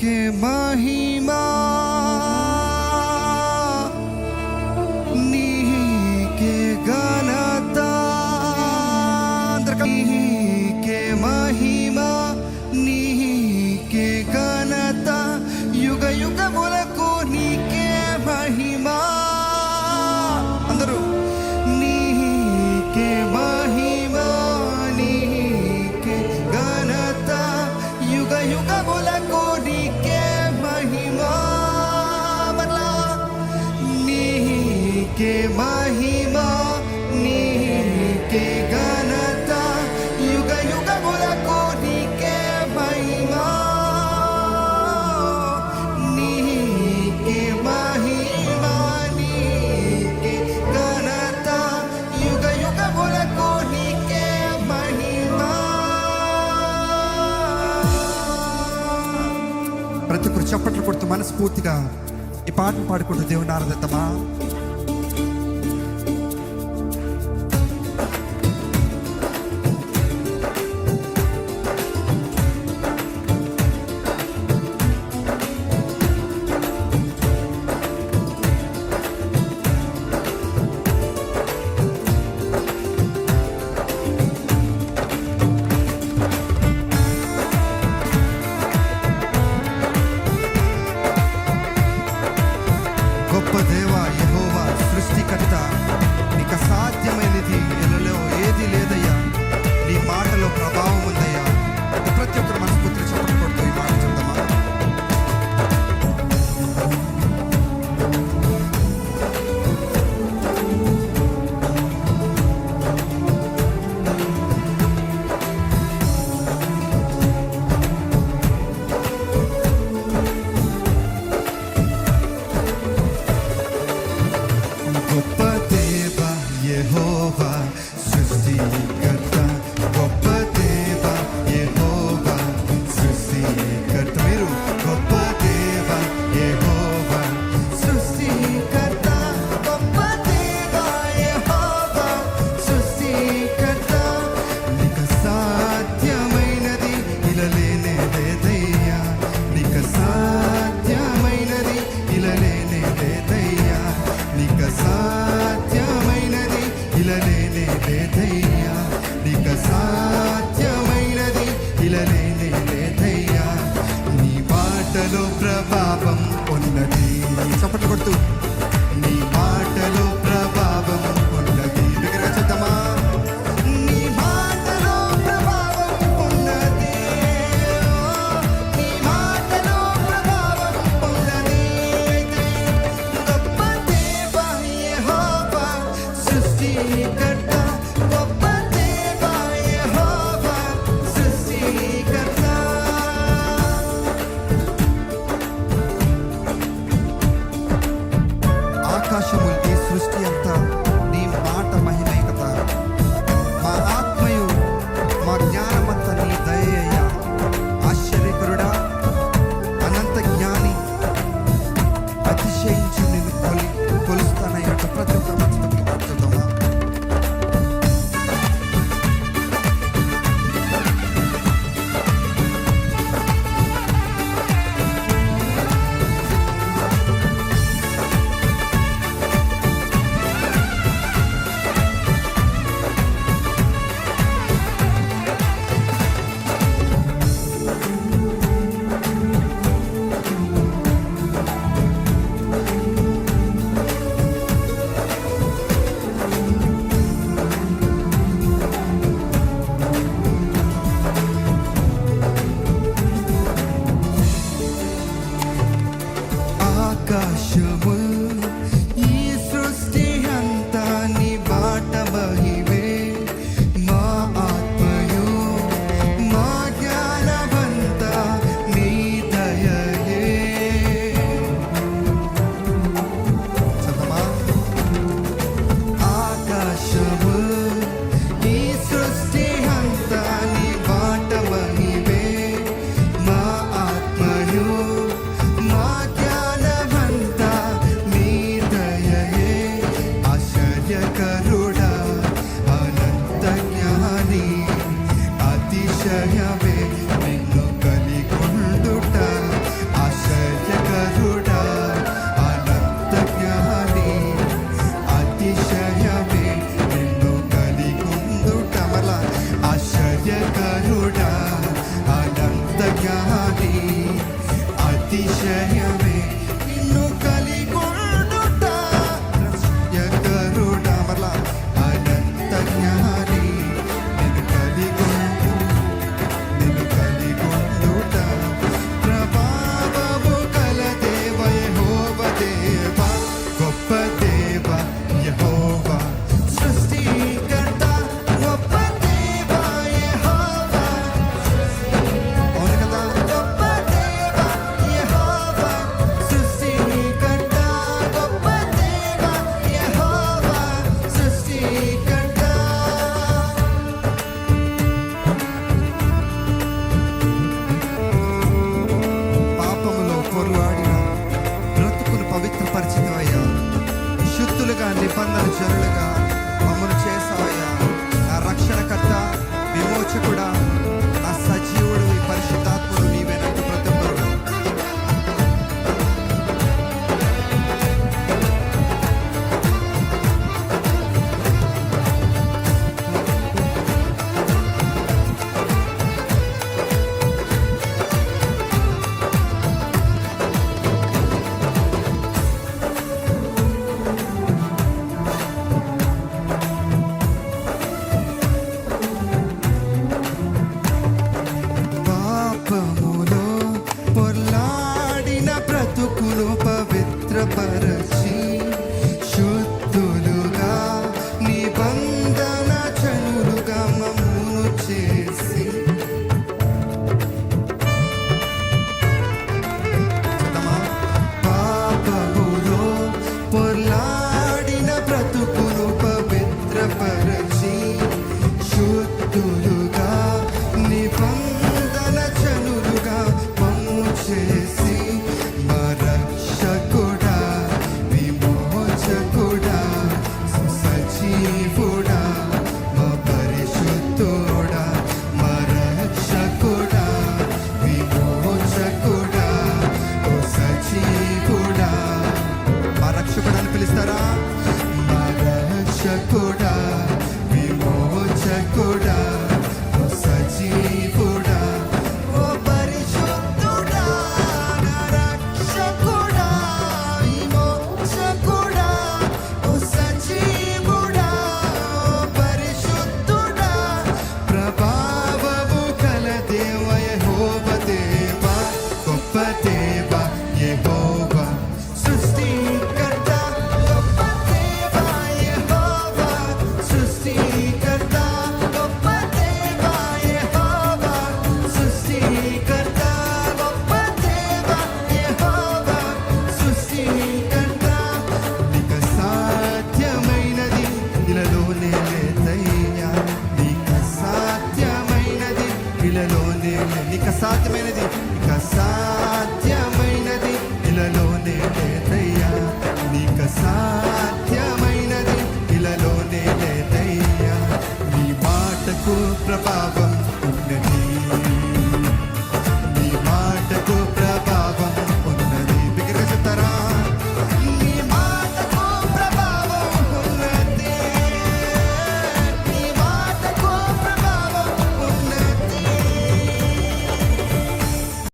నీకే మహిమా నీకే ఘనత నీకే మహిమా నీకే ఘనత యుగ యుగములకు నీకే మహిమా అందరూ నీకే మహిమా నీకే ఘనత యుగ యుగములకు నీకే మహిమా నీకే మహిమా నీకే ఘనత యుగ యుగములకు నీకే మహిమా నీకే మహిమా నీకే ఘనత యుగ యుగములకు నీకే మహిమా. ప్రతి ఒక్కరు చప్పట్లు కొడుతూ మనస్ఫూర్తిగా ఈ పాటను పాడుకుంటూ దేవుని ఆరాధిద్దామా. గొప్ప దేవా యెహోవా సృష్టికర్త, నీకు అసాధ్యమైనది ఎలలో ఏది లేదయ్యా. నీ మాటలో ప్రభావం ఉందయ్యా. ప్రతి ఒక్కరు మనస్ఫూర్తిగా చప్పట్లు కొడుతూ ఈ మాట చెప్తామా. గొప్ప దేవా యెహోవా సృష్టికర్త, గొప్ప దేవా యెహోవా సృష్టికర్త. మీరు గొప్ప దేవా యెహోవా సృష్టికర్త, గొప్ప దేవా యెహోవా సృష్టికర్త. నీకు సాధ్యమైనది ఇలా లేనే లేదయ్యా. నీకు సాధ్యమైనది ఇలా లేనే లేదయ్యా. నీకు సాధ్యమైనది ఇలా లేనే లేదయ్యా. నీకు సాధ్యమైనది ఇలా లేనే లేదయ్యా. నీ మాటలో ప్రభావం ఉన్నది. చప్పట్లు కొడుతూ నీ మాటలో ప్రభావం ఉన్నది. దగ్గర చెప్తామా. నీ మాటలో ప్రభావం ఉన్నది. నీ మాటలో ప్రభావం ఉన్నది. గొప్ప దేవా యెహోవా సృష్టికర్త, గొప్ప దేవా యెహోవా సృష్టికర్త. ఆకాశములు ఈ సృష్టి అంతా నీ మాట మహిమే కదా. మా ఆత్మయు మా జ్ఞానమంతా నీ దయయ్యా. ఆశ్చర్యకరుడా, అనంత జ్ఞాని, అతిశయించి నిన్ను కొలుస్తానయ్యా. ప్రతి ఒక్కరు మనసులో మార్చుదామా. ఆకాశము ఈ సృష్టి అంతా నీ మాట మహిమే. మా ఆత్మయు మా జ్ఞానమంతా నీ దయయే. చదవమా. ఆకాశము ఈ సృష్టి అంతా నీ మాట మహిమే. మా ఆత్మయు మా జ్ఞానమంతా నీ దయయే. ఆశ్చర్యకరుడా, అనంత జ్ఞాని, అతిశయమే నిన్ను కలిగొండుట. రక్షకుడా, నా సజీవుడు, ఈ పరిశుద్ధాత్ముడు నీవేనంటూ ప్రతి ఒక్కరు పాపములో పొర్లాడిన బ్రతుకును పవిత్రపరచి శుద్ధులుగా నిబంధన జనులుగా మమ్మును చేసి పాపములో పొర్లాడిన బ్రతుకును పవిత్రపరచి శుద్ధులుగా నిబంధన జనులుగా మమ్ము చేసి మా రక్షకుడా, విమోచకుడా, సజీవుడా, మా పరిశుద్ధుడా, మా రక్షకుడా, విమోచకుడా, ఓ సజీవుడా. మా రక్షకుడా అని పిలుస్తారా? మా రక్షకుడా, విమోచకుడా, ఓ సజీవుడా, ఓ పరిశుద్ధుడా, నా రక్షకుడా, విమోచకుడా, ఓ సజీవుడా, ఓ పరిశుద్ధుడా. ప్రభావము కల దేవ యెహోవా దేవా, గొప్ప దేవా యెహోవా సృష్టికర్త, గొప్ప దేవా యెహోవా సృష్టికర్త, గొప్ప దేవా యెహోవా సృష్టికర్త, గొప్ప దేవా యెహోవా సృష్టికర్త. నీకు సాధ్యమైనది ఇలాలోనే లేదయ్యా, నీకు సాధ్యమైనది ఇలాలోనే నీకు సాధ్యమైనది, నీకు